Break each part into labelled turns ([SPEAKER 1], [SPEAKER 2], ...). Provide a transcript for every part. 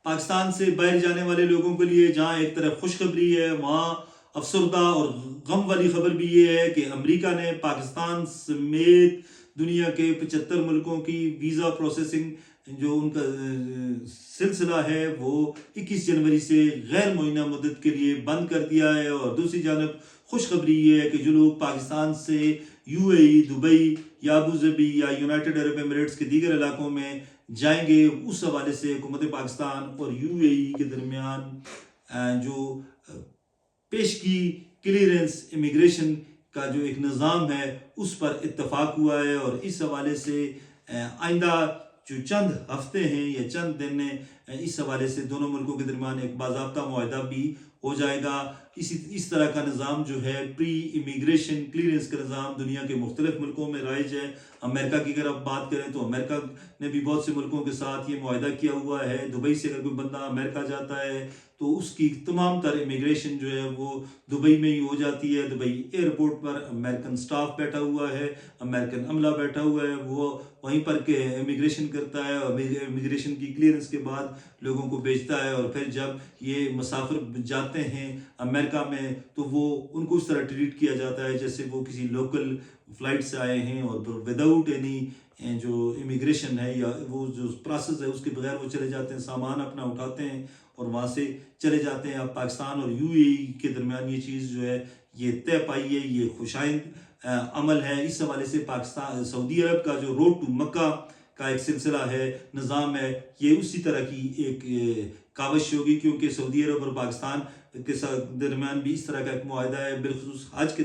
[SPEAKER 1] پاکستان سے باہر جانے والے لوگوں کے لیے جہاں ایک طرف خوشخبری ہے، وہاں افسردہ اور غم والی خبر بھی یہ ہے کہ امریکہ نے پاکستان سمیت دنیا کے 75 ملکوں کی ویزا پروسیسنگ جو ان کا سلسلہ ہے وہ 21 جنوری سے غیر معینہ مدت کے لیے بند کر دیا ہے۔ اور دوسری جانب خوشخبری یہ ہے کہ جو لوگ پاکستان سے یو اے ای، دبئی یا ابوظہبی یا یونائٹڈ عرب ایمریٹس کے دیگر علاقوں میں جائیں گے، اس حوالے سے حکومت پاکستان اور یو اے ای کے درمیان جو پیشگی کلیئرنس امیگریشن کا جو ایک نظام ہے اس پر اتفاق ہوا ہے۔ اور اس حوالے سے آئندہ جو چند ہفتے ہیں یا چند دن ہیں، اس حوالے سے دونوں ملکوں کے درمیان ایک باضابطہ معاہدہ بھی ہو جائے گا۔ اس طرح کا نظام جو ہے پری امیگریشن کلیئرنس کا نظام دنیا کے مختلف ملکوں میں رائج ہے۔ امریکہ کی اگر آپ بات کریں تو امریکہ نے بھی بہت سے ملکوں کے ساتھ یہ معاہدہ کیا ہوا ہے۔ دبئی سے اگر کوئی بندہ امریکہ جاتا ہے تو اس کی تمام تر امیگریشن جو ہے وہ دبئی میں ہی ہو جاتی ہے۔ دبئی ایئرپورٹ پر امریکن سٹاف بیٹھا ہوا ہے، امریکن عملہ بیٹھا ہوا ہے، وہ وہیں پر کے امیگریشن کرتا ہے اور امیگریشن کی کلیئرنس کے بعد لوگوں کو بھیجتا ہے۔ اور پھر جب یہ مسافر جاتے ہیں امریکہ میں تو وہ ان کو اس طرح ٹریٹ کیا جاتا ہے جیسے وہ کسی لوکل فلائٹ سے آئے ہیں، اور وداؤٹ اینی جو امیگریشن ہے یا وہ جو پروسیس ہے اس کے بغیر وہ چلے جاتے ہیں، سامان اپنا اٹھاتے ہیں اور وہاں سے چلے جاتے ہیں۔ اب پاکستان اور یو اے ای کے درمیان یہ چیز جو ہے یہ طے پائی ہے، یہ خوشائند عمل ہے۔ اس حوالے سے پاکستان سعودی عرب کا جو روڈ ٹو مکہ کا ایک سلسلہ ہے، نظام ہے، یہ اسی طرح کی ایک کاوش ہوگی، کیونکہ سعودی عرب اور پاکستان کے درمیان بھی اس طرح کا ایک معاہدہ ہے۔ بالخصوص حج کے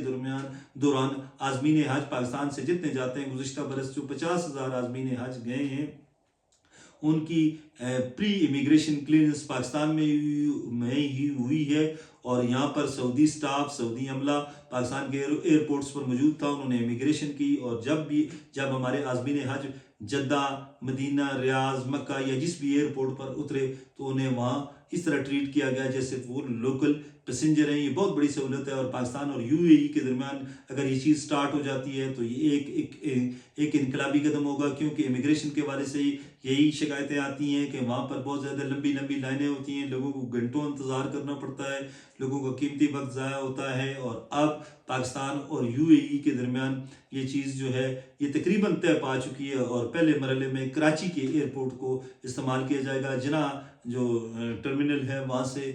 [SPEAKER 1] دوران عازمین حج پاکستان سے جتنے جاتے ہیں، گزشتہ برس جو 50,000 عازمین حج گئے ہیں ان کی پری امیگریشن کلیئرنس پاکستان میں ہی ہوئی ہے۔ اور یہاں پر سعودی سٹاف، سعودی عملہ پاکستان کے ایئرپورٹس پر موجود تھا، انہوں نے امیگریشن کی۔ اور جب ہمارے عازمین حج جدہ، مدینہ، ریاض، مکہ یا جس بھی ایئرپورٹ پر اترے تو انہیں وہاں اس طرح ٹریٹ کیا گیا جیسے وہ لوکل پیسنجر ہیں۔ یہ بہت بڑی سہولت ہے، اور پاکستان اور یو اے ای کے درمیان اگر یہ چیز سٹارٹ ہو جاتی ہے تو یہ ایک انقلابی قدم ہوگا، کیونکہ امیگریشن کے حوالے سے یہی شکایتیں آتی ہیں کہ وہاں پر بہت زیادہ لمبی لائنیں ہوتی ہیں، لوگوں کو گھنٹوں انتظار کرنا پڑتا ہے، لوگوں کا قیمتی وقت ضائع ہوتا ہے۔ اور اب پاکستان اور یو اے ای کے درمیان یہ چیز جو ہے یہ تقریباً طے پا چکی ہے، اور پہلے مرحلے میں کراچی کے ایئرپورٹ کو استعمال کیا جائے گا۔ جناح جو ٹرمینل ہے وہاں سے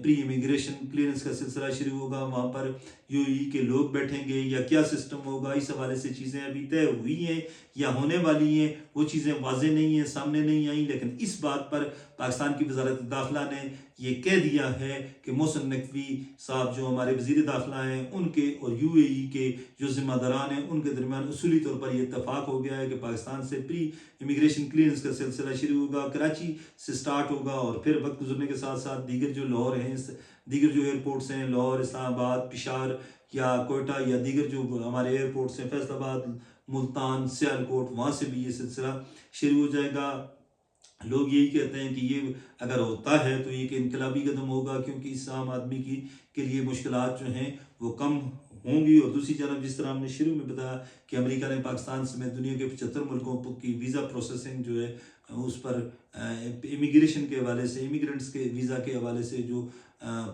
[SPEAKER 1] پری امیگریشن کلیئرنس کا سلسلہ شروع ہوگا، وہاں پر یو اے ای کے لوگ بیٹھیں گے یا کیا سسٹم ہوگا، اس حوالے سے چیزیں ابھی طے ہوئی ہیں یا ہونے والی ہیں، وہ چیزیں واضح نہیں ہیں، سامنے نہیں آئیں۔ لیکن اس بات پر پاکستان کی وزارت داخلہ نے یہ کہہ دیا ہے کہ محسن نقوی صاحب جو ہمارے وزیر داخلہ ہیں ان کے اور یو اے ای کے جو ذمہ داران ہیں ان کے درمیان اصولی طور پر یہ اتفاق ہو گیا ہے کہ پاکستان سے پری امیگریشن کلیئرنس کا سلسلہ شروع ہوگا، کراچی سے سٹارٹ ہوگا، اور پھر وقت گزرنے کے ساتھ ساتھ دیگر جو لاہور ہیں، دیگر جو ایئرپورٹس ہیں، لاہور، اسلام آباد، پشاور یا کوئٹہ یا دیگر جو ہمارے ایئرپورٹس ہیں، فیصل آباد، ملتان، سیالکوٹ، وہاں سے بھی یہ سلسلہ شروع ہو جائے گا۔ لوگ یہی کہتے ہیں کہ یہ اگر ہوتا ہے تو یہ ایک انقلابی قدم ہوگا، کیونکہ اس عام آدمی کے لیے مشکلات جو ہیں وہ کم ہوں گی۔ اور دوسری جانب جس طرح ہم نے شروع میں بتایا کہ امریکہ نے پاکستان سمیت دنیا کے 75 ملکوں کی ویزا پروسیسنگ جو ہے اس پر امیگریشن کے حوالے سے، امیگرنٹس کے ویزا کے حوالے سے جو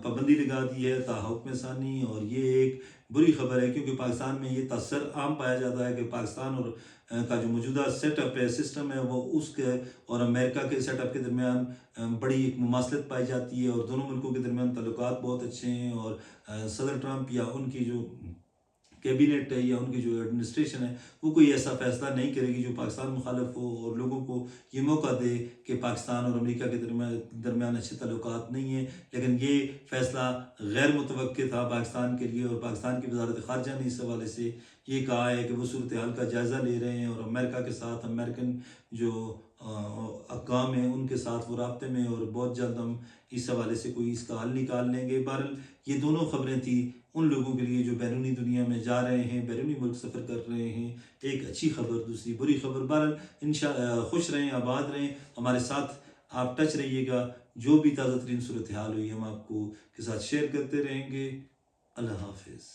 [SPEAKER 1] پابندی لگا دی ہے تا حکم ثانی، اور یہ ایک بری خبر ہے، کیونکہ پاکستان میں یہ تاثر عام پایا جاتا ہے کہ پاکستان اور کا جو موجودہ سیٹ اپ ہے، سسٹم ہے، وہ اس کے اور امریکہ کے سیٹ اپ کے درمیان بڑی ایک مماثلت پائی جاتی ہے، اور دونوں ملکوں کے درمیان تعلقات بہت اچھے ہیں۔ اور صدر ٹرمپ یا ان کی جو کیبنٹ ہے یا ان کی جو ایڈمنسٹریشن ہے وہ کوئی ایسا فیصلہ نہیں کرے گی جو پاکستان مخالف ہو اور لوگوں کو یہ موقع دے کہ پاکستان اور امریکہ کے درمیان اچھے تعلقات نہیں ہیں۔ لیکن یہ فیصلہ غیر متوقع تھا پاکستان کے لیے، اور پاکستان کی وزارت خارجہ نے اس حوالے سے یہ کہا ہے کہ وہ صورتحال کا جائزہ لے رہے ہیں، اور امریکہ کے ساتھ امریکن جو حکام ہیں ان کے ساتھ وہ رابطے میں، اور بہت جلد ہم اس حوالے سے کوئی اس کا حل نکال لیں گے۔ بہرحال یہ دونوں خبریں تھیں ان لوگوں کے لیے جو بیرونی دنیا میں جا رہے ہیں، بیرونی ملک سفر کر رہے ہیں، ایک اچھی خبر، دوسری بری خبر۔ بہرحال خوش رہیں، آباد رہیں، ہمارے ساتھ آپ ٹچ رہیے گا، جو بھی تازہ ترین صورتحال ہوئی ہم آپ کو کے ساتھ شیئر کرتے رہیں گے۔ اللہ حافظ۔